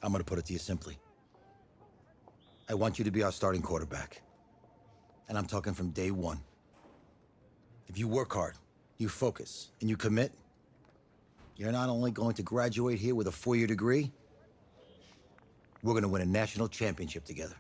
I'm gonna put it to you simply. I want you to be our starting quarterback. And I'm talking from day one. If you work hard, you focus, and you commit, you're not only going to graduate here with a 4-year degree, we're gonna win a national championship together.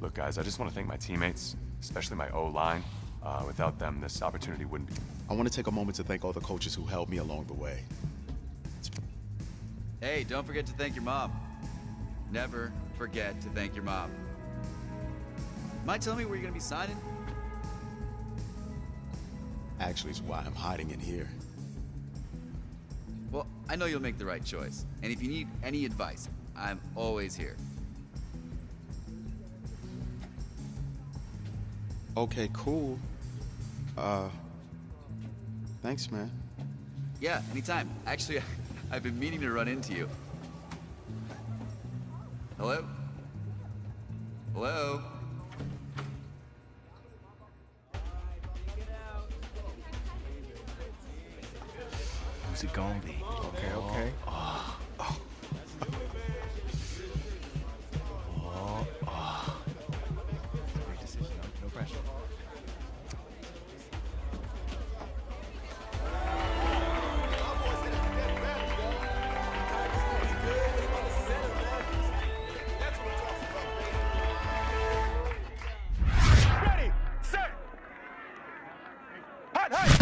Look, guys, I just want to thank my teammates, especially my O-line. Without them, this opportunity wouldn't be. I want to take a moment to thank all the coaches who helped me along the way. Hey, don't forget to thank your mom. Never forget to thank your mom. Mind telling me where you're gonna be signing? Actually, it's why I'm hiding in here. Well, I know you'll make the right choice. And if you need any advice, I'm always here. Okay, cool. Thanks, man. Yeah, anytime. Actually, I've been meaning to run into you. Hello? Hello? Who's it gonna be? Okay. Great decision. No pressure. Ready, set, hot, hot.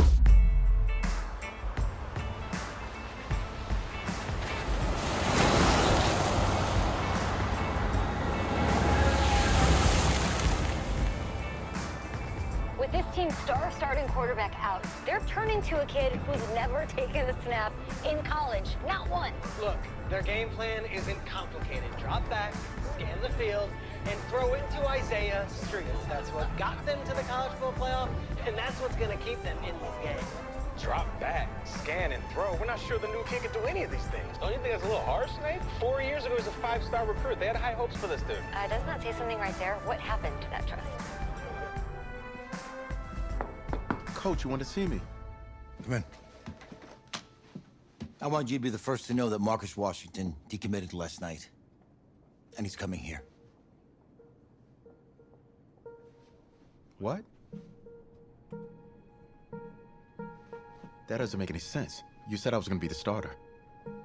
With this team's starting quarterback out, they're turning to a kid who's never taken a snap in college, not once. Look, their game plan isn't complicated. Drop back, scan the field, and throw it to Isaiah Streets. That's what got them to the college football playoff, and that's what's going to keep them in this game. Drop back, scan, and throw. We're not sure the new kid can do any of these things. Don't you think that's a little harsh, Nate? 4 years ago, he was a 5-star recruit. They had high hopes for this dude. Doesn't that say something right there? What happened to that trust? Coach, you want to see me? Come in. I want you to be the first to know that Marcus Washington decommitted last night. And he's coming here. What? That doesn't make any sense. You said I was gonna be the starter.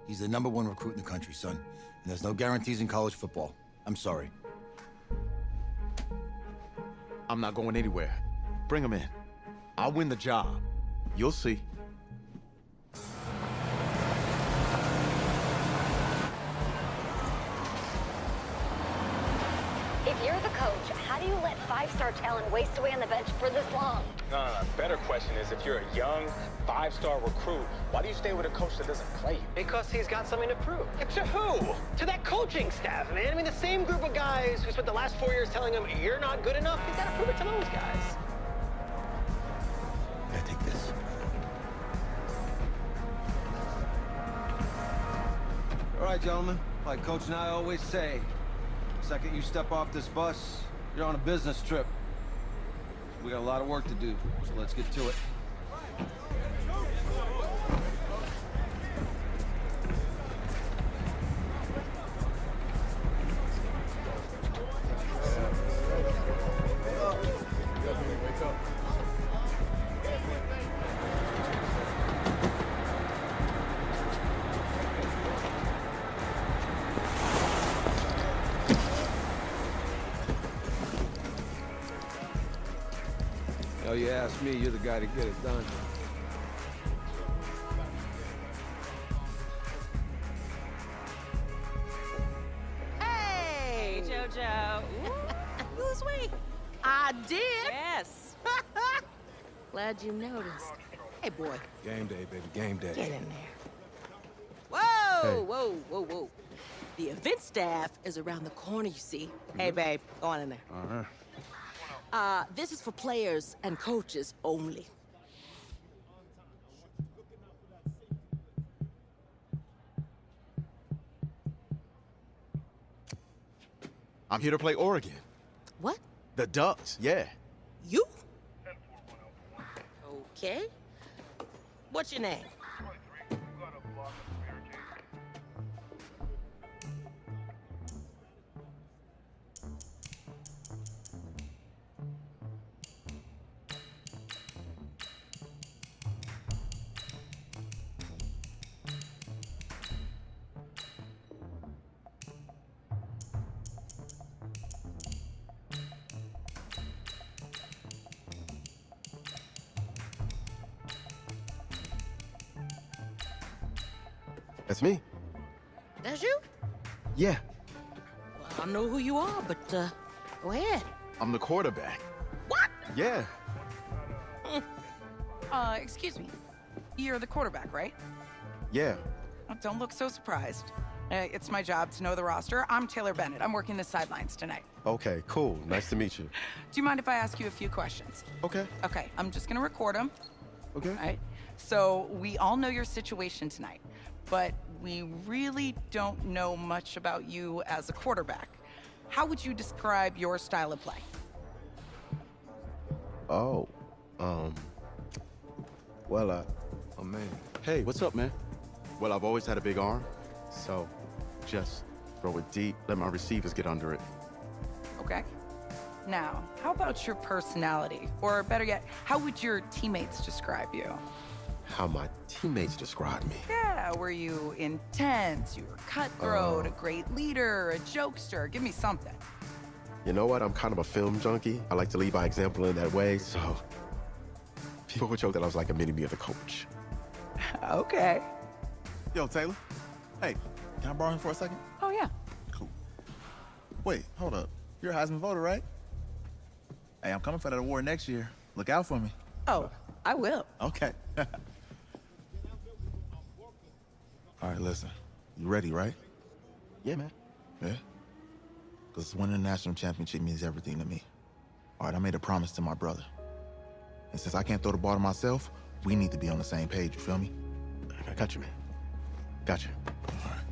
He's the #1 recruit in the country, son. And there's no guarantees in college football. I'm sorry. I'm not going anywhere. Bring him in. I'll win the job. You'll see. If you're the coach, how do you let 5-star talent waste away on the bench for this long? No. Better question is, if you're a young 5-star recruit, why do you stay with a coach that doesn't play you? Because he's got something to prove. To who? To that coaching staff, man. I mean, the same group of guys who spent the last 4 years telling him you're not good enough. He's got to prove it to those guys. Yeah, take this. All right, gentlemen. Like Coach and I always say, the second you step off this bus, you're on a business trip. We got a lot of work to do, so let's get to it. Oh, you ask me, you're the guy to get it done. Hey, JoJo. You lose weight. I did. Yes. Glad you noticed. Hey, boy, Game day, baby, game day. get in there. Whoa, whoa, whoa, whoa. The event staff is around the corner, you see. Hey, babe, go on in there. Uh-huh. This is for players and coaches only. I'm here to play Oregon. What? The Ducks, yeah. You? Okay. What's your name? That's me. That's you? Yeah, Well, I don't know who you are, but, go ahead. I'm the quarterback. What? Yeah. Excuse me. You're the quarterback, right? Yeah. Oh, don't look so surprised. It's my job to know the roster. I'm Taylor Bennett. I'm working the sidelines tonight. Okay, cool. Nice to meet you. Do you mind if I ask you a few questions? Okay. Okay, I'm just gonna record them. Okay. All right. So we all know your situation tonight, but we really don't know much about you as a quarterback. How would you describe your style of play? Oh, well, Oh, man. hey, what's up, man? Well, I've always had a big arm, so just throw it deep, let my receivers get under it. Okay. Now, how about your personality? Or better yet, how would your teammates describe you? How my teammates describe me. Yeah, were you intense? You were cutthroat, a great leader, a jokester? Give me something. You know what? I'm kind of a film junkie. I like to lead by example in that way, so people would joke that I was like a mini-me of the coach. Okay. Yo, Taylor. Hey, can I borrow him for a second? Oh, yeah. Cool. Wait, hold up. You're a Heisman voter, right? Hey, I'm coming for that award next year. Look out for me. Oh, I will. Okay. All right, listen. You ready, right? Yeah, man. Yeah? Because winning the national championship means everything to me. All right, I made a promise to my brother. And since I can't throw the ball to myself, we need to be on the same page, you feel me? I got you, man. Got you. All right.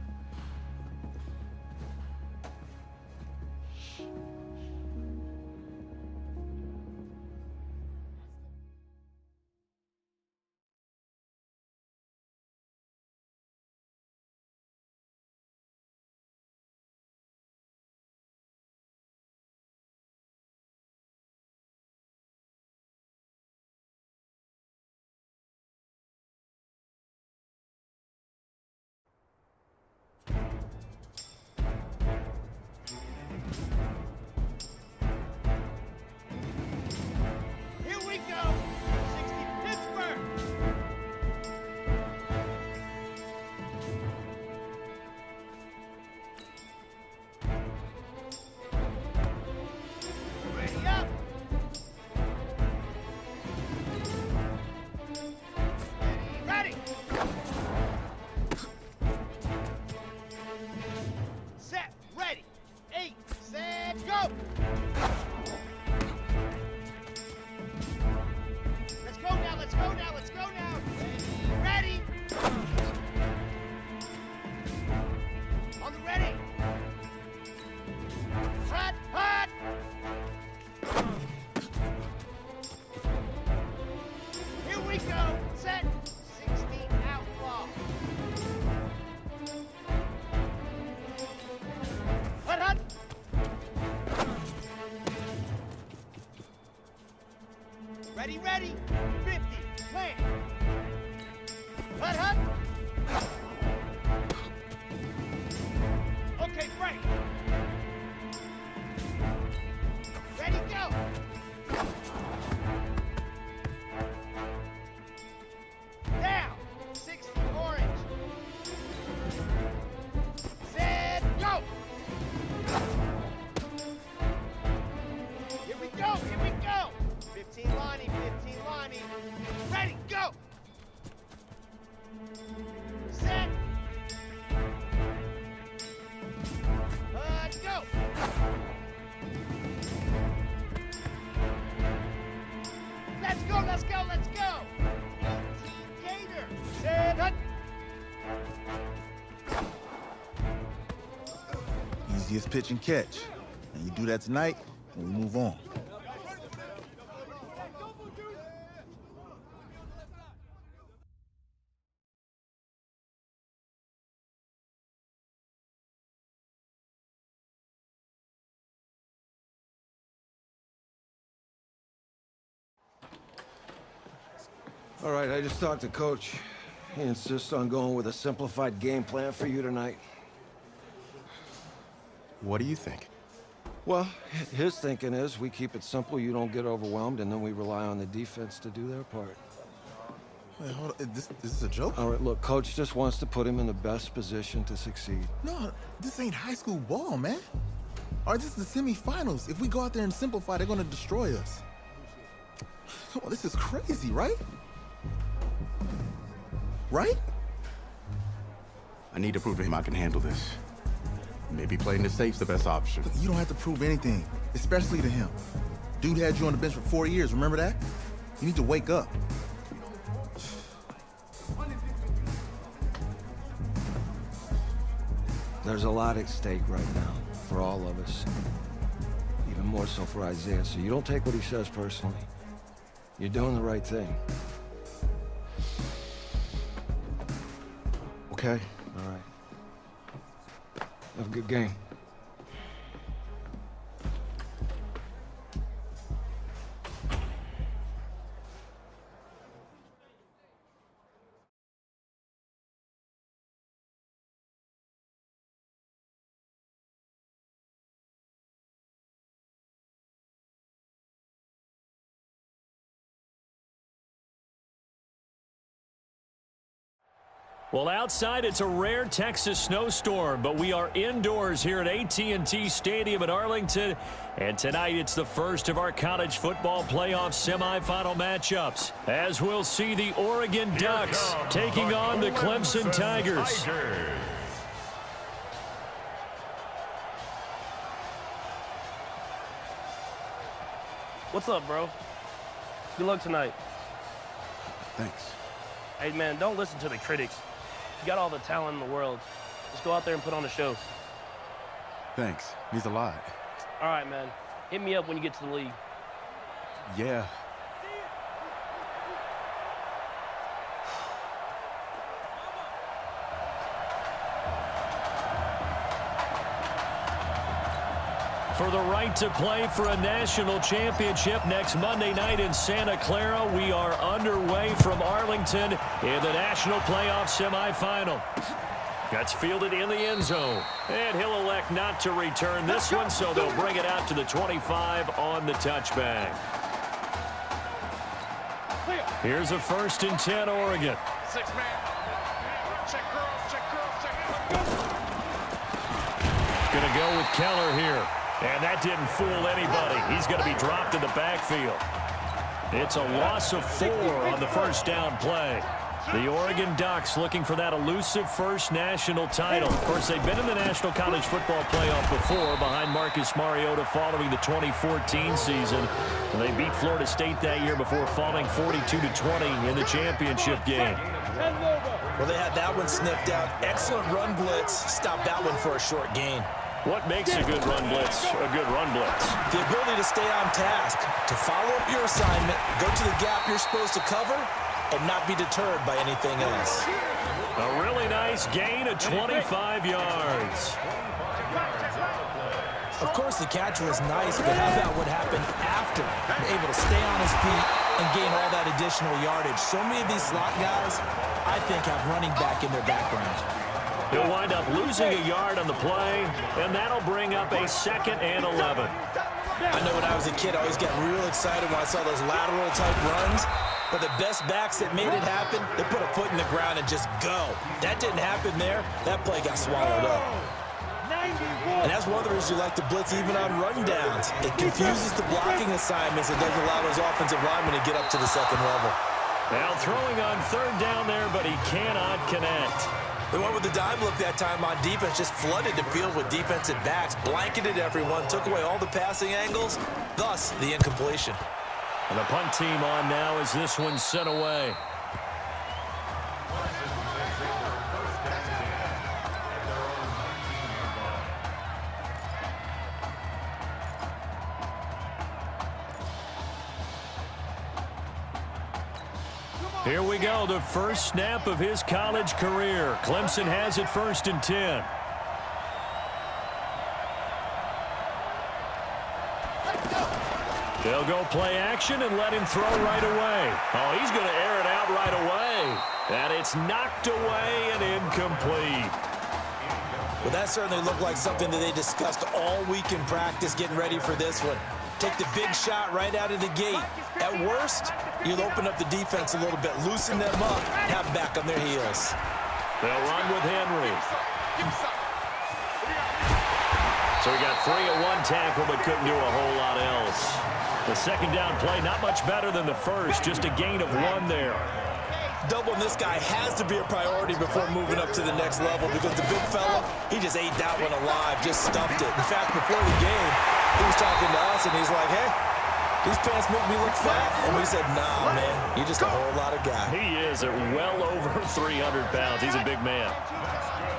Ready, ready. 50. Plant. Hut, hut. Okay, break. Ready, go. Down. 60 orange. Set, go. Here we go, here we go. 15 Lonnie, 15 Lonnie. Ready, go. Set. Go. Let's go, let's go, let's go. 18 Gator. Set, hut. Easiest pitch and catch. And you do that tonight, and we move on. All right, I just talked to Coach. He insists on going with a simplified game plan for you tonight. What do you think? Well, his thinking is we keep it simple, you don't get overwhelmed, and then we rely on the defense to do their part. Wait, hold on. This is a joke? All right, look, Coach just wants to put him in the best position to succeed. No, this ain't high school ball, man. All right, this is the semifinals. If we go out there and simplify, they're gonna destroy us. Come on, this is crazy, right? Right? I need to prove to him I can handle this. Maybe playing this safe's the best option. Look, you don't have to prove anything, especially to him. Dude had you on the bench for 4 years, remember that? You need to wake up. There's a lot at stake right now for all of us. Even more so for Isaiah, so you don't take what he says personally. You're doing the right thing. Okay. All right. Have a good game. Well, outside, it's a rare Texas snowstorm, but we are indoors here at AT&T Stadium in Arlington, and tonight it's the first of our college football playoff semifinal matchups, as we'll see the Oregon Ducks taking on the Clemson Tigers. What's up, bro? Good luck tonight. Thanks. Hey, man, don't listen to the critics. You got all the talent in the world. Just go out there and put on a show. Thanks. Means a lot. All right, man. Hit me up when you get to the league. Yeah. For the right to play for a national championship next Monday night in Santa Clara, we are underway from Arlington in the national playoff semifinal. That's fielded in the end zone. And he'll elect not to return this one, so they'll bring it out to the 25 on the touchback. Here's a 1st and 10, Oregon. 6-man. Check girls, check girls, check girls. Gonna go with Keller here. And that didn't fool anybody. He's going to be dropped in the backfield. It's a loss of 4 on the first down play. The Oregon Ducks looking for that elusive first national title. Of course, they've been in the National College Football Playoff before behind Marcus Mariota following the 2014 season. And they beat Florida State that year before falling 42-20 in the championship game. Well, they had that one sniffed out. Excellent run blitz. Stopped that one for a short gain. What makes a good run blitz a good run blitz? The ability to stay on task, to follow up your assignment, go to the gap you're supposed to cover, and not be deterred by anything else. A really nice gain of 25 yards. Of course, the catch was nice, but how about what happened after factor. Able to stay on his feet and gain all that additional yardage. So many of these slot guys, I think, have running back in their background. He'll wind up losing a yard on the play, and that'll bring up a 2nd and 11. I know when I was a kid, I always got real excited when I saw those lateral-type runs. But the best backs that made it happen, they put a foot in the ground and just go. That didn't happen there. That play got swallowed up. And that's one of the reasons you like to blitz even on rundowns. It confuses the blocking assignments and doesn't allow those offensive linemen to get up to the second level. Now throwing on 3rd down there, but he cannot connect. They went with the dime look that time on defense, just flooded the field with defensive backs, blanketed everyone, took away all the passing angles, thus the incompletion. And the punt team on now as this one's sent away. Here we go, the first snap of his college career. Clemson has it 1st and 10. They'll go play action and let him throw right away. Oh, he's going to air it out right away. And it's knocked away and incomplete. Well, that certainly looked like something that they discussed all week in practice getting ready for this one. Take the big shot right out of the gate. At worst, you'll open up the defense a little bit, loosen them up, have them back on their heels. They'll run with Henry. So he got 3 at 1 tackle, but couldn't do a whole lot else. The 2nd down play, not much better than the first, just a gain of 1 there. Doubling this guy has to be a priority before moving up to the next level because the big fella, he just ate that one alive, just stuffed it. In fact, before the game, he was talking to us, and he's like, hey, these pants make me look fat. And we said, nah, man, you're just a whole lot of guy. He is at well over 300 pounds. He's a big man.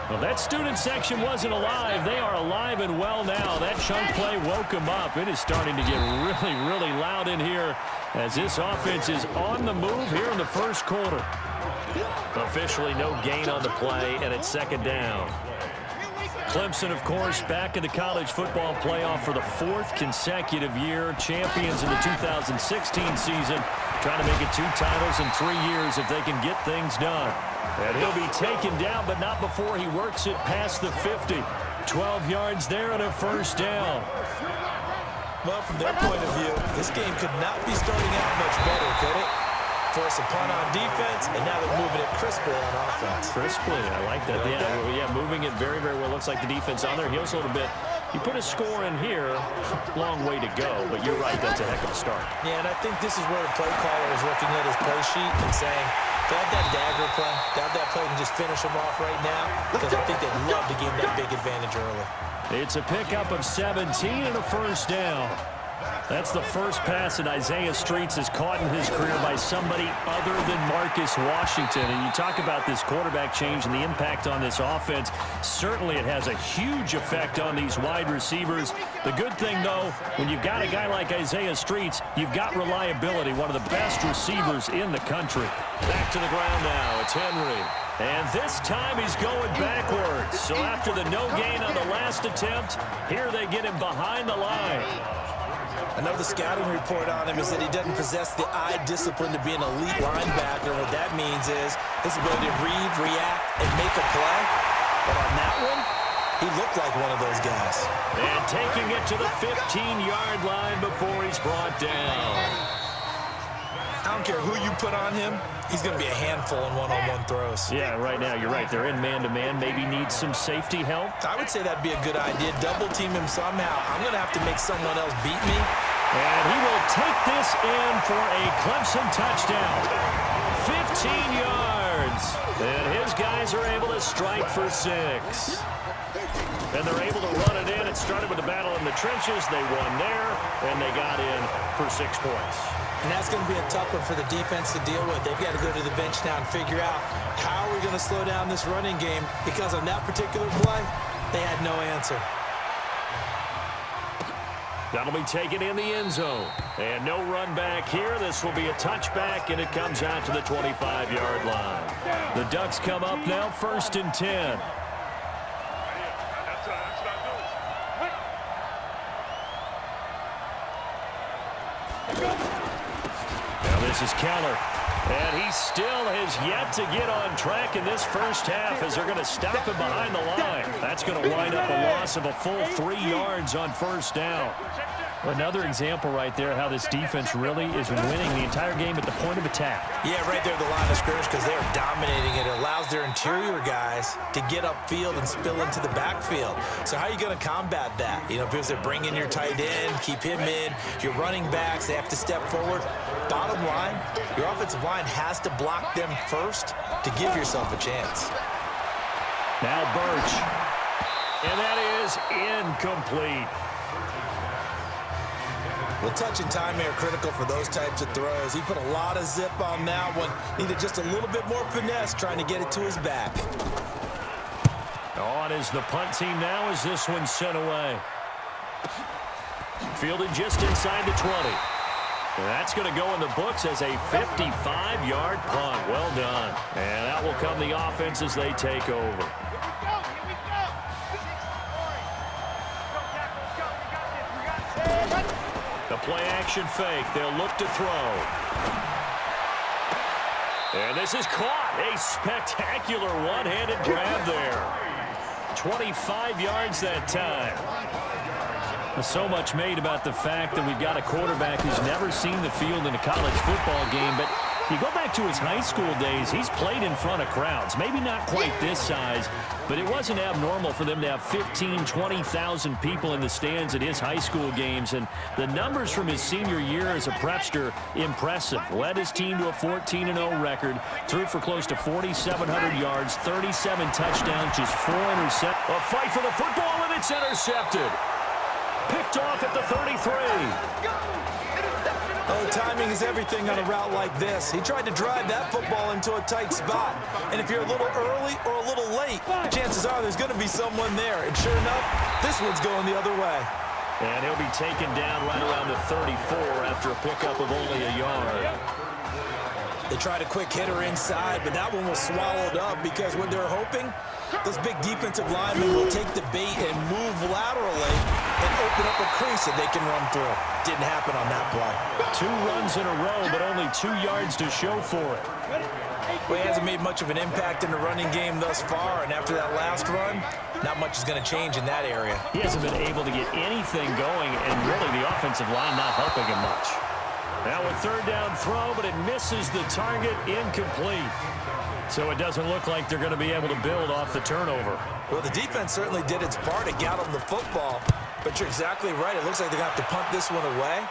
Well, that student section wasn't alive. They are alive and well now. That chunk play woke them up. It is starting to get really, really loud in here as this offense is on the move here in the first quarter. Officially no gain on the play, and it's 2nd down. Clemson, of course, back in the college football playoff for the 4th consecutive year. Champions in the 2016 season, trying to make it 2 titles in 3 years if they can get things done. And he'll be taken down, but not before he works it past the 50. 12 yards there and a 1st down. Well, from their point of view, this game could not be starting out much better, could it? Force a punt on defense, and now they're moving it crisply on offense. Crisply, I like that. Yeah, moving it very, very well. Looks like the defense on their heels a little bit. You put a score in here, long way to go, but you're right, that's a heck of a start. Yeah, and I think this is where the play caller is looking at his play sheet and saying, to have that dagger play, to have that play and just finish them off right now, because I think they'd love to give that big advantage early. It's a pickup of 17 and a 1st down. That's the first pass that Isaiah Streets has caught in his career by somebody other than Marcus Washington. And you talk about this quarterback change and the impact on this offense. Certainly it has a huge effect on these wide receivers. The good thing, though, when you've got a guy like Isaiah Streets, you've got reliability, one of the best receivers in the country. Back to the ground now. It's Henry. And this time he's going backwards. So after the no gain on the last attempt, here they get him behind the line. I know the scouting report on him is that he doesn't possess the eye discipline to be an elite linebacker. And what that means is his ability to read, react, and make a play. But on that one, he looked like one of those guys. And taking it to the 15-yard line before he's brought down. I don't care who you put on him, he's going to be a handful in one-on-one throws. Yeah, right now, you're right. They're in man-to-man. Maybe need some safety help. I would say that'd be a good idea. Double team him somehow. I'm going to have to make someone else beat me. And he will take this in for a Clemson touchdown. 15 yards. And his guys are able to strike for 6. And they're able to run it in. It started with the battle in the trenches. They won there, and they got in for 6 points. And that's going to be a tough one for the defense to deal with. They've got to go to the bench now and figure out how are we going to slow down this running game, because on that particular play, they had no answer. That'll be taken in the end zone. And no run back here. This will be a touchback, and it comes out to the 25-yard line. The Ducks come up now, 1st and 10. Now this is Keller. And he still has yet to get on track in this first half as they're going to stop him behind the line. That's going to wind up a loss of a full 3 yards on first down. Another example right there how this defense really is winning the entire game at the point of attack. Yeah, right there at the line of scrimmage because they're dominating it. It allows their interior guys to get upfield and spill into the backfield. So how are you going to combat that? You know, because they're bringing your tight end, keep him in. Your running backs, they have to step forward. Bottom line, your offensive line has to block them first to give yourself a chance. Now Birch. And that is incomplete. Well, touch and time are critical for those types of throws. He put a lot of zip on that one. Needed just a little bit more finesse trying to get it to his back. On is the punt team now as this one's sent away. Fielded just inside the 20. And that's going to go in the books as a 55-yard punt. Well done. And that will come the offense as they take over. The play-action fake. They'll look to throw. And this is caught. A spectacular one-handed grab there. 25 yards that time. So much made about the fact that we've got a quarterback who's never seen the field in a college football game, but you go back to his high school days, he's played in front of crowds. Maybe not quite this size, but it wasn't abnormal for them to have 15,000, 20,000 people in the stands at his high school games, and the numbers from his senior year as a prepster, impressive. Led his team to a 14-0 record, threw for close to 4,700 yards, 37 touchdowns, just 4 interceptions. A fight for the football, and it's intercepted. Picked off at the 33. Oh, timing is everything on a route like this. He tried to drive that football into a tight spot. And if you're a little early or a little late, chances are there's going to be someone there. And sure enough, this one's going the other way. And he'll be taken down right around the 34 after a pickup of only a yard. They tried a quick hitter inside, but that one was swallowed up because what they're hoping, those big defensive linemen will take the bait and move laterally and open up a crease that they can run through. Didn't happen on that play. 2 runs in a row, but only 2 yards to show for it. Well, he hasn't made much of an impact in the running game thus far, and after that last run, not much is going to change in that area. He hasn't been able to get anything going, and really the offensive line not helping him much. Now a third down throw, but it misses the target, incomplete. So it doesn't look like they're going to be able to build off the turnover. Well, the defense certainly did its part to get them the football, but you're exactly right. It looks like they're going to have to punt this one away,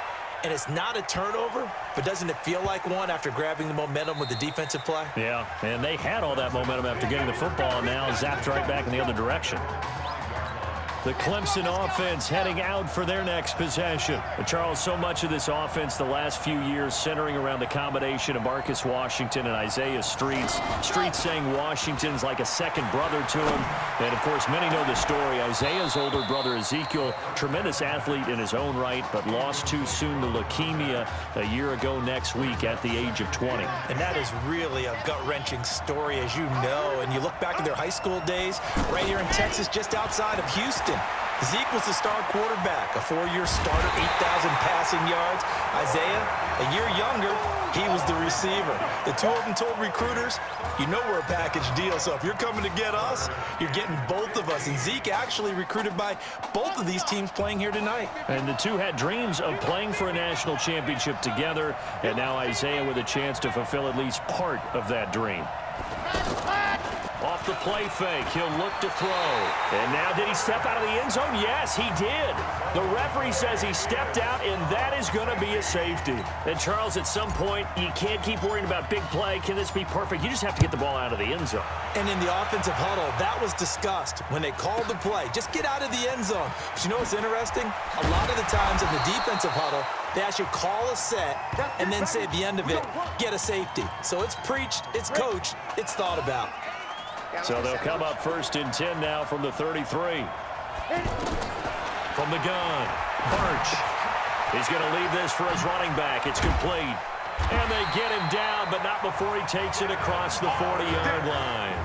and it's not a turnover, but doesn't it feel like one after grabbing the momentum with the defensive play? Yeah, and they had all that momentum after getting the football, and now zapped right back in the other direction. The Clemson offense heading out for their next possession. But Charles, so much of this offense the last few years centering around the combination of Marcus Washington and Isaiah Streets. Streets saying Washington's like a second brother to him. And, of course, many know the story. Isaiah's older brother, Ezekiel, tremendous athlete in his own right, but lost too soon to leukemia a year ago next week at the age of 20. And that is really a gut-wrenching story, as you know. And you look back at their high school days right here in Texas, just outside of Houston. Zeke was the star quarterback, a 4-year starter, 8,000 passing yards. Isaiah, a year younger, he was the receiver. The two of them told recruiters, you know we're a package deal, so if you're coming to get us, you're getting both of us. And Zeke actually recruited by both of these teams playing here tonight. And the two had dreams of playing for a national championship together, and now Isaiah with a chance to fulfill at least part of that dream. Off the play fake, he'll look to throw. And now did he step out of the end zone? Yes, he did. The referee says he stepped out, and that is going to be a safety. And Charles, at some point, you can't keep worrying about big play. Can this be perfect? You just have to get the ball out of the end zone. And in the offensive huddle, that was discussed when they called the play. Just get out of the end zone. But you know what's interesting? A lot of the times in the defensive huddle, they actually call a set and then say at the end of it, get a safety. So it's preached, it's coached, it's thought about. So they'll come up 1st and 10 now from the 33. From the gun, Birch. He's going to leave this for his running back. It's complete. And they get him down, but not before he takes it across the 40-yard line.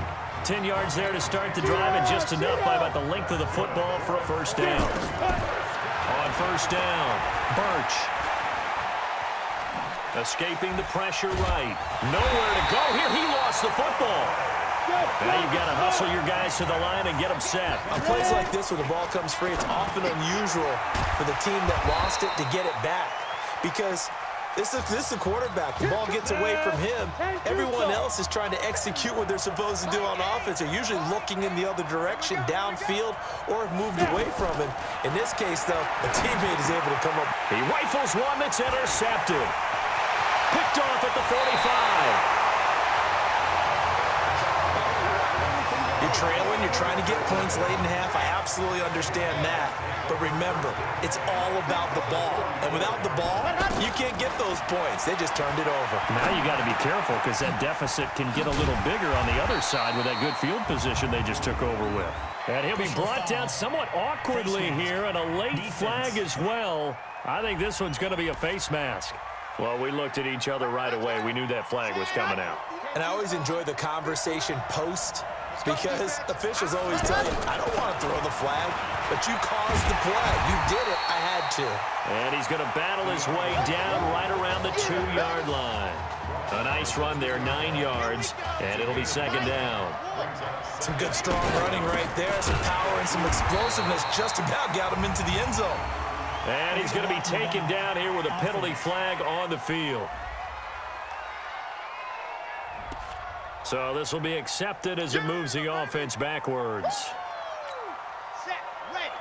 10 yards there to start the drive, and just enough by about the length of the football for a first down. On first down, Birch. Escaping the pressure right. Nowhere to go here. He lost the football. Now you've got to hustle your guys to the line and get them set. On plays like this where the ball comes free, it's often unusual for the team that lost it to get it back. Because this is a quarterback. The ball gets away from him. Everyone else is trying to execute what they're supposed to do on offense. They're usually looking in the other direction, downfield, or have moved away from him. In this case, though, a teammate is able to come up. He rifles one that's intercepted. Picked off at the 45. You're trailing, you're trying to get points late in half. I absolutely understand that. But remember, it's all about the ball. And without the ball, you can't get those points. They just turned it over. Now you got to be careful because that deficit can get a little bigger on the other side with that good field position they just took over with. And he'll be brought down somewhat awkwardly here, and a late flag as well. I think this one's going to be a face mask. Well, we looked at each other right away. We knew that flag was coming out. And I always enjoy the conversation post, because officials always tell you, I don't want to throw the flag, but you caused the play. You did it. I had to. And he's going to battle his way down right around the 2-yard line. A nice run there, 9 yards, and it'll be second down. Some good, strong running right there. Some power and some explosiveness just about got him into the end zone. And he's going to be taken down here with a penalty flag on the field. So this will be accepted as it moves the offense backwards. Set, ready.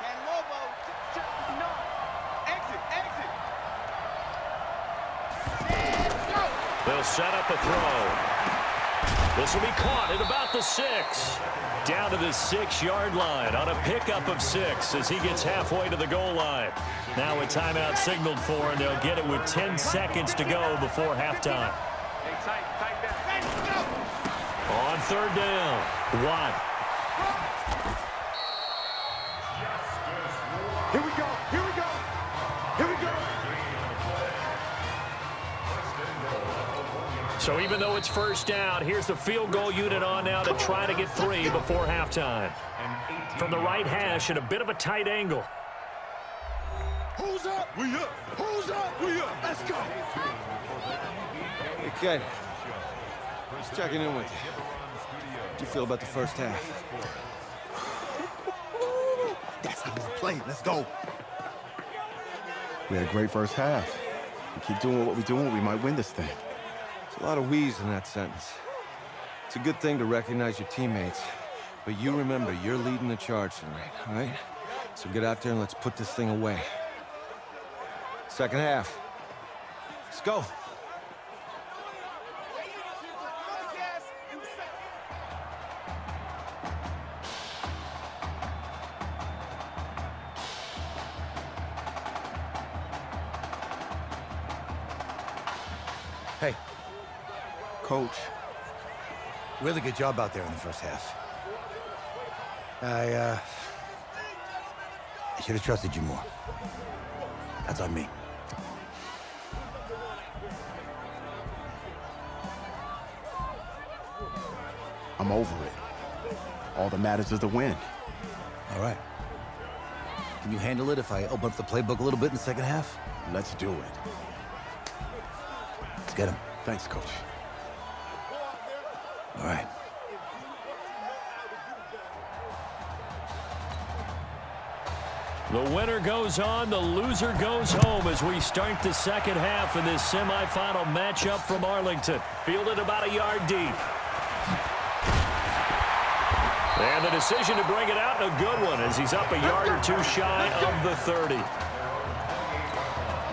Can Lobo, no, exit. They'll set up a throw. This will be caught at about the 6. Down to the 6-yard line on a pickup of 6 as he gets halfway to the goal line. Now a timeout signaled for, and they'll get it with 10 seconds to go before halftime. On third down, Watt. Here we go. So even though it's first down, here's the field goal unit on now to try to get 3 before halftime. From the right hash at a bit of a tight angle. Who's up? We up. Who's up? We up. Let's go. Hey, Ked. Just checking in with you. How do you feel about the first half? That's how we play. Let's go. We had a great first half. We keep doing what we're doing, we might win this thing. There's a lot of we's in that sentence. It's a good thing to recognize your teammates, but you remember, you're leading the charge tonight, all right? So get out there and let's put this thing away. Second half. Let's go. Hey. Coach. Really good job out there in the first half. I should have trusted you more. That's on me. I'm over it. All that matters is the win. All right. Can you handle it if I open up the playbook a little bit in the second half? Let's do it. Let's get him. Thanks, Coach. All right. The winner goes on, the loser goes home as we start the second half in this semifinal matchup from Arlington. Fielded about a yard deep. And the decision to bring it out, and a good one, as he's up a yard or two shy of the 30.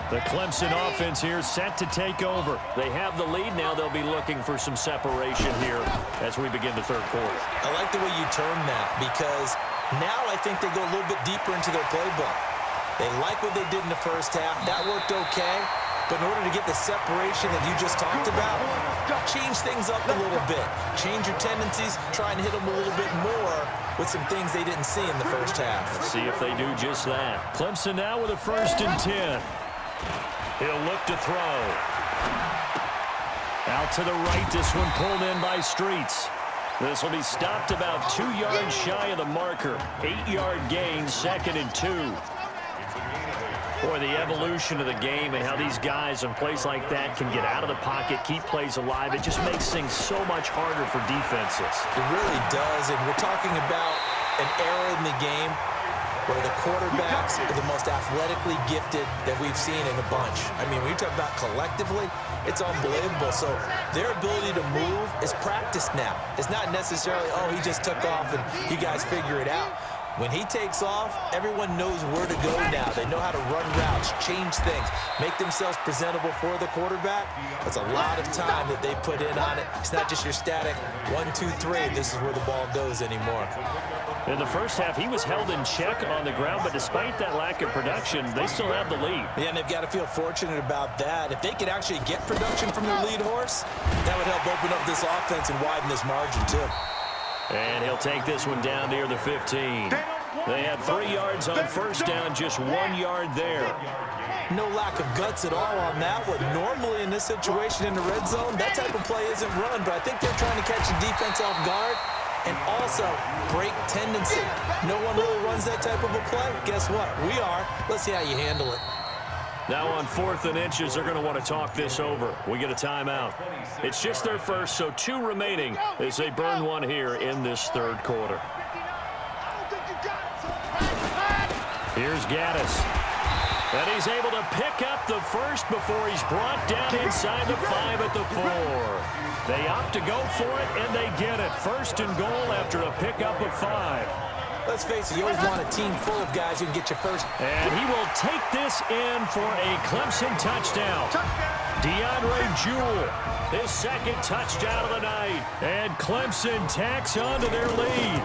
The Clemson offense here set to take over. They have the lead. Now they'll be looking for some separation here as we begin the third quarter. I like the way you term that, because now I think they go a little bit deeper into their playbook. They like what they did in the first half. That worked okay. But in order to get the separation that you just talked about, change things up a little bit. Change your tendencies, try and hit them a little bit more with some things they didn't see in the first half. Let's see if they do just that. Clemson now with a 1st and 10. He'll look to throw. Out to the right, this one pulled in by Streets. This will be stopped about 2 yards shy of the marker. 8-yard gain, 2nd and 2. Boy, the evolution of the game and how these guys in plays like that can get out of the pocket, keep plays alive, it just makes things so much harder for defenses. It really does, and we're talking about an era in the game where the quarterbacks are the most athletically gifted that we've seen in a bunch. I mean, when you talk about collectively, it's unbelievable. So their ability to move is practiced now. It's not necessarily, oh, he just took off and you guys figure it out. When he takes off, everyone knows where to go now. They know how to run routes, change things, make themselves presentable for the quarterback. That's a lot of time that they put in on it. It's not just your static 1, 2, 3. This is where the ball goes anymore. In the first half, he was held in check on the ground, but despite that lack of production, they still have the lead. Yeah, and they've got to feel fortunate about that. If they could actually get production from their lead horse, that would help open up this offense and widen this margin, too. And he'll take this one down near the 15. They had 3 yards on first down, just 1 yard there. No lack of guts at all on that one. Normally in this situation in the red zone, that type of play isn't run, but I think they're trying to catch the defense off guard and also break tendency. No one really runs that type of a play. Guess what? We are. Let's see how you handle it. Now on 4th and inches, they're going to want to talk this over. We get a timeout. It's just their first, so 2 remaining as they burn one here in this third quarter. Here's Gaddis. And he's able to pick up the first before he's brought down inside the 5 at the 4. They opt to go for it, and they get it. 1st and goal after a pickup of 5. Let's face it, you always want a team full of guys who can get you first. And he will take this in for a Clemson touchdown. DeAndre Jewell, his 2nd touchdown of the night. And Clemson tacks onto their lead.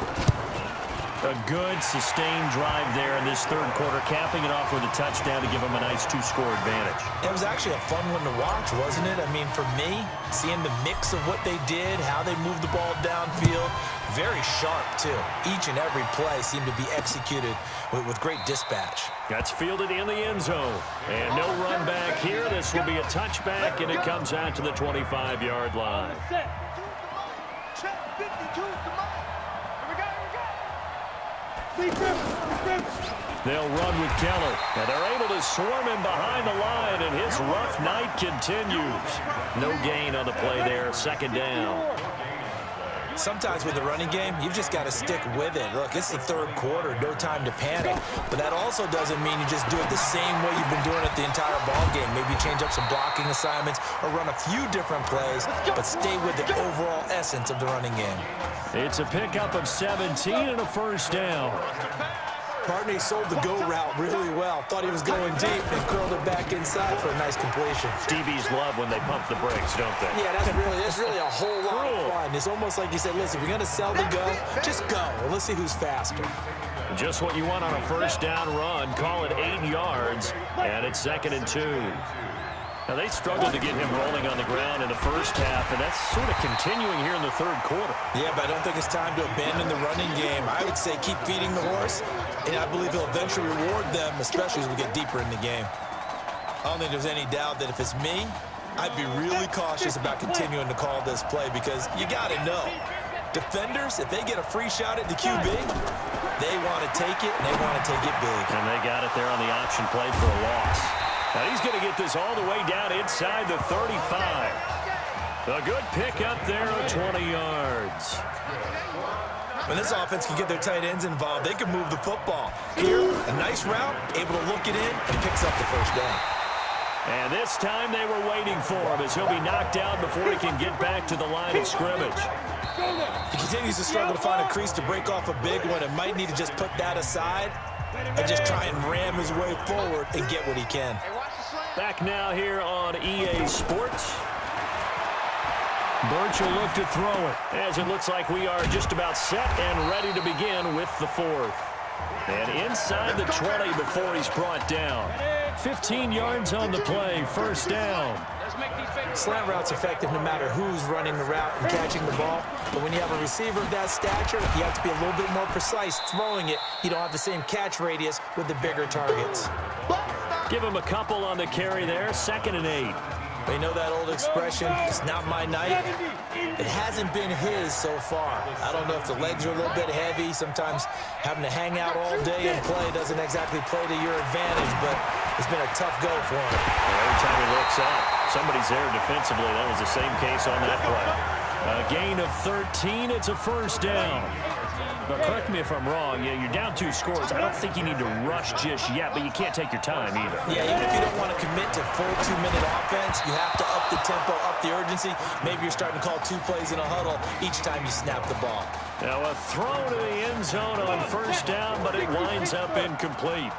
A good, sustained drive there in this third quarter, capping it off with a touchdown to give them a nice 2-score advantage. It was actually a fun one to watch, wasn't it? I mean, for me, seeing the mix of what they did, how they moved the ball downfield, very sharp, too. Each and every play seemed to be executed with great dispatch. That's fielded in the end zone. And no run back here. This will be a touchback, and it comes out to the 25-yard line. They'll run with Keller, and they're able to swarm him behind the line, and his rough night continues. No gain on the play there, 2nd down. Sometimes with the running game, you've just got to stick with it. Look, it's the third quarter, no time to panic. But that also doesn't mean you just do it the same way you've been doing it the entire ball game. Maybe change up some blocking assignments or run a few different plays, but stay with the overall essence of the running game. It's a pickup of 17 and a 1st down. Partner sold the go route really well. Thought he was going deep and curled it back inside for a nice completion. DBs love when they pump the brakes, don't they? Yeah, that's really a whole lot of fun. It's almost like you said, listen, if you're going to sell the go, just go. And let's see who's faster. Just what you want on a 1st down run. Call it 8 yards, and it's 2nd and 2. Now, they struggled to get him rolling on the ground in the first half, and that's sort of continuing here in the third quarter. Yeah, but I don't think it's time to abandon the running game. I would say keep feeding the horse, and I believe he'll eventually reward them, especially as we get deeper in the game. I don't think there's any doubt that if it's me, I'd be really cautious about continuing to call this play because you got to know. Defenders, if they get a free shot at the QB, they want to take it, and they want to take it big. And they got it there on the option play for a loss. Now he's going to get this all the way down inside the 35. A good pickup there of 20 yards. When this offense can get their tight ends involved, they can move the football. Here, a nice route, able to look it in, and picks up the 1st down. And this time they were waiting for him as he'll be knocked down before he can get back to the line of scrimmage. He continues to struggle to find a crease to break off a big one and might need to just put that aside and just try and ram his way forward and get what he can. Back now here on EA Sports. Birch will look to throw it as it looks like we are just about set and ready to begin with the 4th. And inside the 20 before he's brought down. 15 yards on the play, 1st down. Slant route's effective no matter who's running the route and catching the ball. But when you have a receiver of that stature, you have to be a little bit more precise throwing it. You don't have the same catch radius with the bigger targets. Give him a couple on the carry there, 2nd and 8. They know that old expression, it's not my night. It hasn't been his so far. I don't know if the legs are a little bit heavy. Sometimes having to hang out all day and play doesn't exactly play to your advantage, but It's been a tough go for him. Every time he looks up, somebody's there defensively. That was the same case on that play. A gain of 13. It's a first down. But correct me if I'm wrong. Yeah, you're down 2 scores. I don't think you need to rush just yet, but you can't take your time either. Yeah, even if you don't want to commit to full 2-minute offense, you have to up the tempo, up the urgency. Maybe you're starting to call 2 plays in a huddle each time you snap the ball. Now a throw to the end zone on first down, but it winds up incomplete.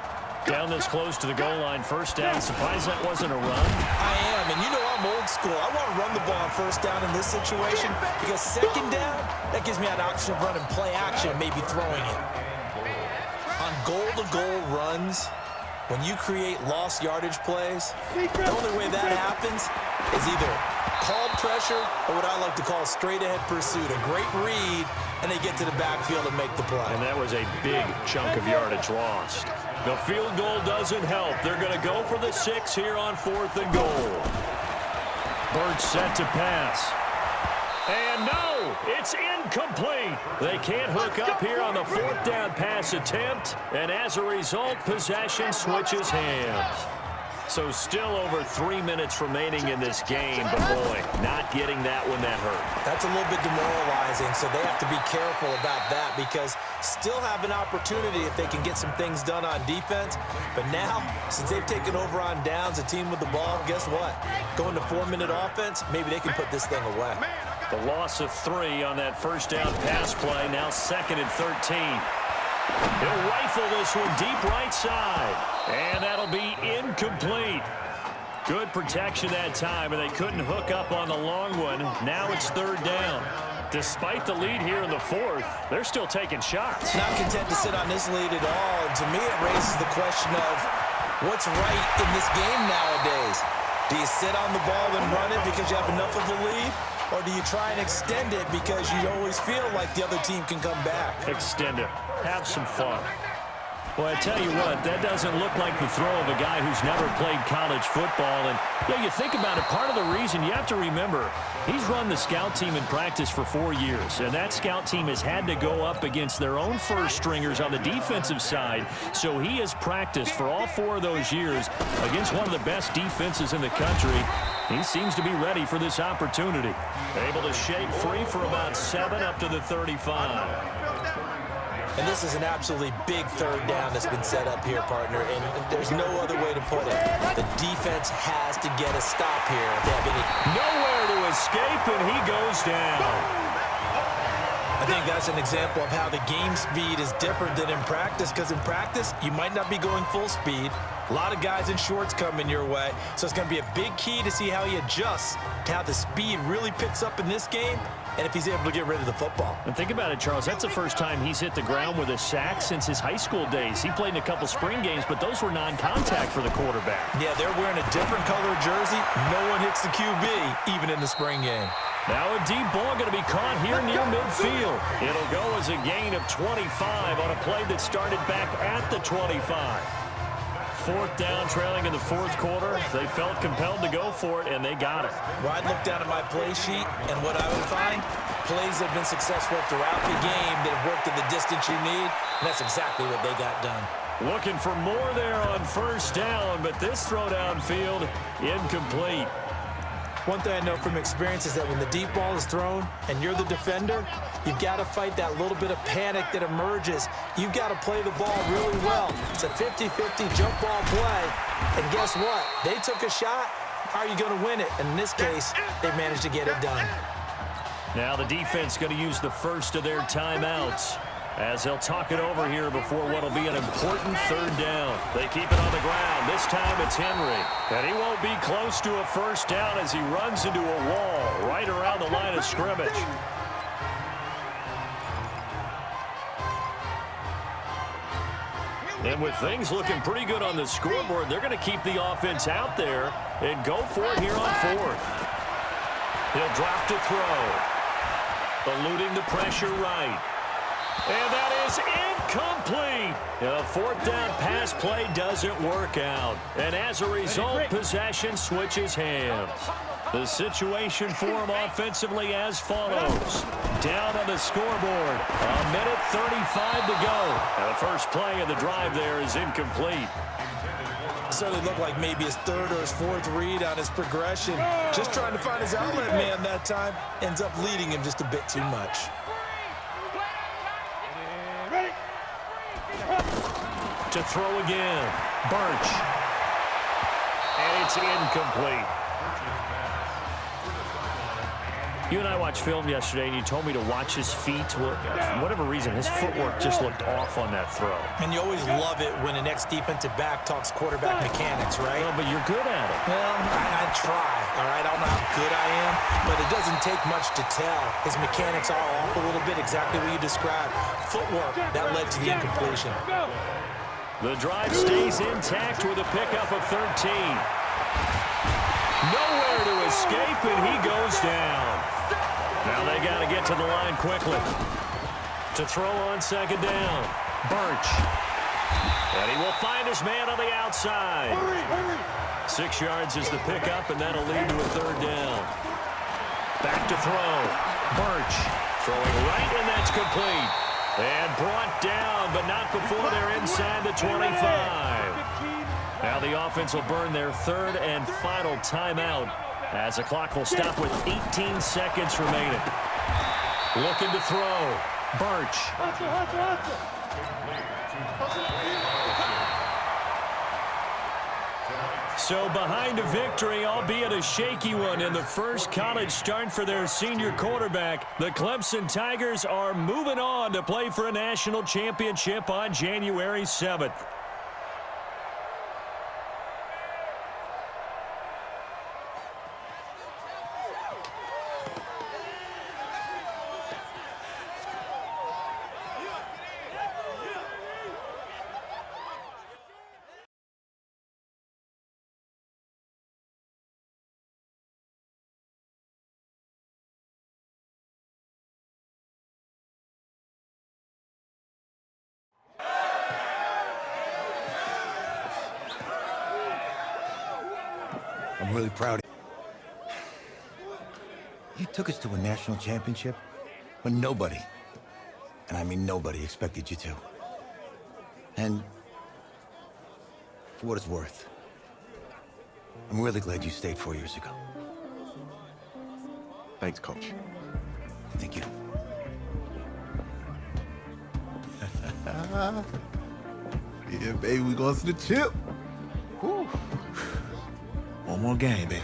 Down this close to the goal line, first down. Surprised that wasn't a run. I am, and you know I'm old school. I want to run the ball on first down in this situation because second down, that gives me an option of running play action and maybe throwing it. On goal-to-goal runs, when you create lost yardage plays, the only way that happens is either called pressure or what I like to call straight-ahead pursuit, a great read, and they get to the backfield and make the play. And that was a big chunk of yardage lost. The field goal doesn't help. They're going to go for the 6 here on 4th and goal. Bird set to pass. And no, it's incomplete. They can't hook up here on the 4th down pass attempt. And as a result, possession switches hands. So still over 3 minutes remaining in this game, but boy, not getting that one that hurt. That's a little bit demoralizing, so they have to be careful about that because still have an opportunity if they can get some things done on defense. But now, since they've taken over on downs, a team with the ball, guess what? Going to 4-minute offense, maybe they can put this thing away. The loss of 3 on that first down pass play, now 2nd and 13. He'll rifle this one deep right side. And that'll be incomplete. Good protection that time, and they couldn't hook up on the long one. Now it's 3rd down. Despite the lead here in the 4th, they're still taking shots. Not content to sit on this lead at all. And to me, it raises the question of what's right in this game nowadays. Do you sit on the ball and run it because you have enough of a lead? Or do you try and extend it because you always feel like the other team can come back? Extend it. Have some fun. Well, I tell you what, that doesn't look like the throw of a guy who's never played college football. And, yeah, you think about it, part of the reason you have to remember, he's run the scout team in practice for 4 years. And that scout team has had to go up against their own first stringers on the defensive side. So he has practiced for all 4 of those years against one of the best defenses in the country. He seems to be ready for this opportunity. Able to shake free for about 7 up to the 35. And this is an absolutely big 3rd down that's been set up here, partner, and there's no other way to put it. The defense has to get a stop here. They have nowhere to escape, and he goes down. I think that's an example of how the game speed is different than in practice, because in practice, you might not be going full speed. A lot of guys in shorts coming your way, so it's going to be a big key to see how he adjusts to how the speed really picks up in this game and if he's able to get rid of the football. And think about it, Charles. That's the first time he's hit the ground with a sack since his high school days. He played in a couple spring games, but those were non-contact for the quarterback. Yeah, they're wearing a different color jersey. No one hits the QB, even in the spring game. Now a deep ball going to be caught here near midfield. It'll go as a gain of 25 on a play that started back at the 25. 4th down, trailing in the 4th quarter. They felt compelled to go for it, and they got it. Well, I'd look down at my play sheet, and what I would find, plays that have been successful throughout the game that have worked at the distance you need, and that's exactly what they got done. Looking for more there on first down, but this throw downfield, incomplete. One thing I know from experience is that when the deep ball is thrown and you're the defender, you've got to fight that little bit of panic that emerges. You've got to play the ball really well. It's a 50-50 jump ball play. And guess what? They took a shot. How are you going to win it? And in this case, they managed to get it done. Now the defense going to use the first of their timeouts as they'll talk it over here before what will be an important 3rd down. They keep it on the ground. This time it's Henry. And he won't be close to a first down as he runs into a wall right around the line of scrimmage. And with things looking pretty good on the scoreboard, they're going to keep the offense out there and go for it here on 4th. He'll drop to throw. Eluding the pressure right. And that is incomplete. A 4th down pass play doesn't work out. And as a result, possession switches hands. The situation for him offensively as follows. Down on the scoreboard. 1:35 to go. And the first play of the drive there is incomplete. Certainly looked like maybe his third or his fourth read on his progression. Just trying to find his outlet man that time. Ends up leading him just a bit too much. To throw again. Birch. And it's incomplete. You and I watched film yesterday, and you told me to watch his feet. Well, for whatever reason, his footwork just looked off on that throw. And you always love it when an ex-defensive back talks quarterback mechanics, right? Well, but you're good at it. Well, I try, all right? I don't know how good I am, but it doesn't take much to tell. His mechanics are off a little bit, exactly what you described. Footwork, that led to the incompletion. The drive stays intact with a pickup of 13. Nowhere to escape, and he goes down. Now they got to get to the line quickly. To throw on second down. Birch. And he will find his man on the outside. 6 yards is the pickup, and that'll lead to a third down. Back to throw. Birch throwing right, and that's complete. And brought down, but not before they're inside the 25. Now the offense will burn their third and final timeout as the clock will stop with 18 seconds remaining. Looking to throw. Birch. So behind a victory, albeit a shaky one, in the first college start for their senior quarterback, the Clemson Tigers are moving on to play for a national championship on January 7th. I'm really proud of you. You took us to a national championship when nobody, and I mean nobody, expected you to. And for what it's worth, I'm really glad you stayed 4 years ago. Thanks, Coach. Thank you. Yeah, baby, we going to the chip. Whew. One more game, baby.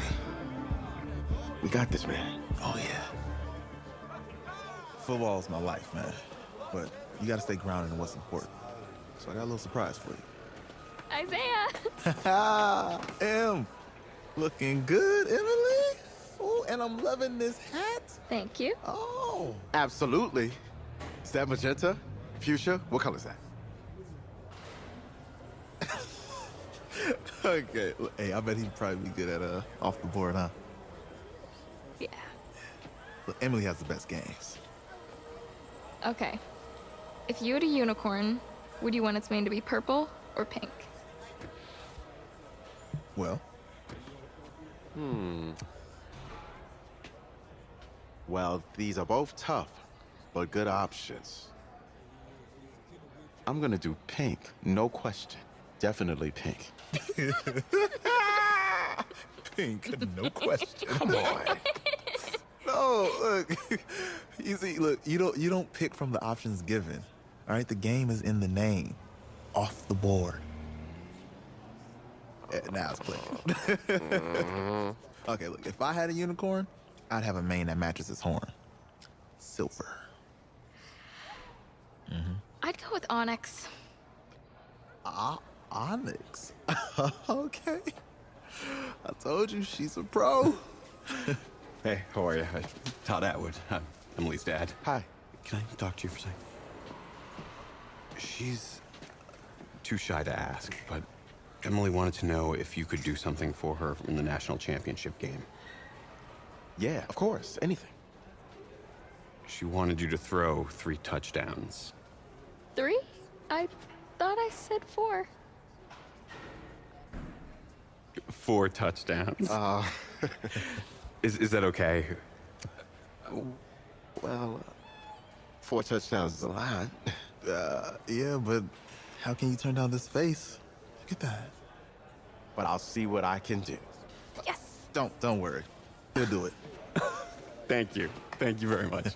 We got this, man. Oh, yeah. Football's my life, man. But you got to stay grounded in what's important. So I got a little surprise for you. Isaiah! Em, looking good, Emily. Oh, and I'm loving this hat. Thank you. Oh. Absolutely. Is that magenta? Fuchsia? What color is that? Okay. Hey, I bet he'd probably be good at off the board, huh? Yeah. Look, Emily has the best games. Okay. If you had a unicorn, would you want its mane to be purple or pink? Well. Well, these are both tough, but good options. I'm gonna do pink, no question. Definitely pink. Pink, no question. Come on. No, look. You see, look, you don't pick from the options given. All right, the game is in the name. Off the board. Now it's clear. Okay, look, if I had a unicorn, I'd have a mane that matches its horn. Silver. I'd go with onyx. Onyx. Okay. I told you, she's a pro. Hey, how are you? Todd Atwood. I'm Emily's dad. Hi. Can I talk to you for a second? She's too shy to ask, but Emily wanted to know if you could do something for her in the national championship game. Yeah, of course. Anything. She wanted you to throw 3 touchdowns. 3? I thought I said 4. 4 touchdowns. Is that okay? Well, 4 touchdowns is a lot. Yeah, but how can you turn down this face? Look at that. but I'll see what I can do. Yes. Don't worry. He'll do it. Thank you. Thank you very much.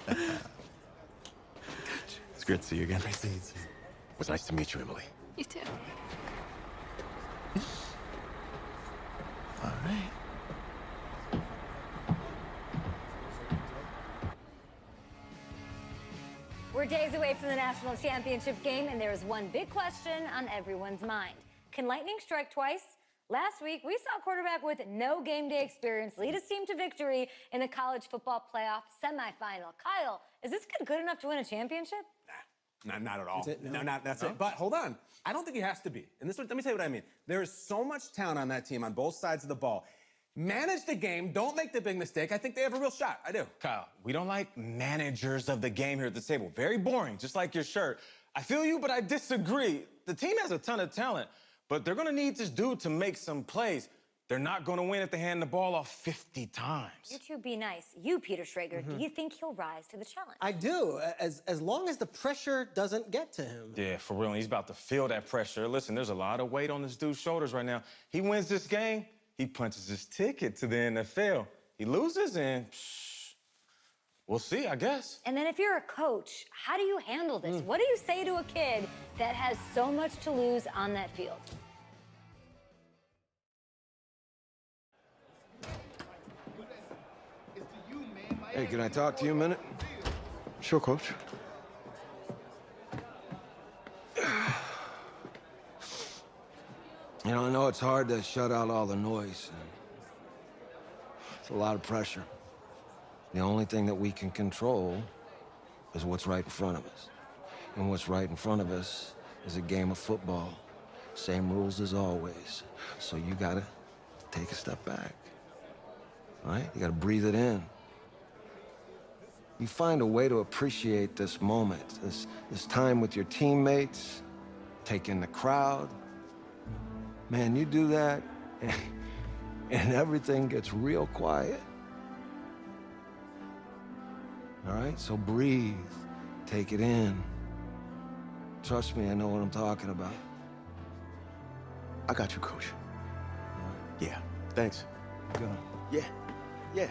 It's great to see you again. Nice to meet you. It was nice to meet you, Emily. You too. All right. We're days away from the national championship game, and there is one big question on everyone's mind. Can lightning strike twice? Last week, we saw a quarterback with no game day experience lead his team to victory in the college football playoff semifinal. Kyle, is this kid good enough to win a championship? Not at all. That's it? No, that's it. But hold on. I don't think he has to be. And let me tell you what I mean. There is so much talent on that team on both sides of the ball. Manage the game. Don't make the big mistake. I think they have a real shot. I do. Kyle, we don't like managers of the game here at the table. Very boring, just like your shirt. I feel you, but I disagree. The team has a ton of talent, but they're going to need this dude to make some plays. They're not going to win if they hand the ball off 50 times. You two be nice. You, Peter Schrager, do you think he'll rise to the challenge? I do, as long as the pressure doesn't get to him. Yeah, for real. He's about to feel that pressure. Listen, there's a lot of weight on this dude's shoulders right now. He wins this game, he punches his ticket to the NFL. He loses, and we'll see, I guess. And then if you're a coach, how do you handle this? What do you say to a kid that has so much to lose on that field? Hey, can I talk to you a minute? Sure, Coach. You know, I know it's hard to shut out all the noise. It's a lot of pressure. The only thing that we can control is what's right in front of us. And what's right in front of us is a game of football. Same rules as always. So you gotta take a step back. All right? You gotta breathe it in. You find a way to appreciate this moment, this time with your teammates, take in the crowd. Man, you do that, and everything gets real quiet. All right, so breathe, take it in. Trust me, I know what I'm talking about. I got you, Coach. Yeah, thanks. Go. Yeah.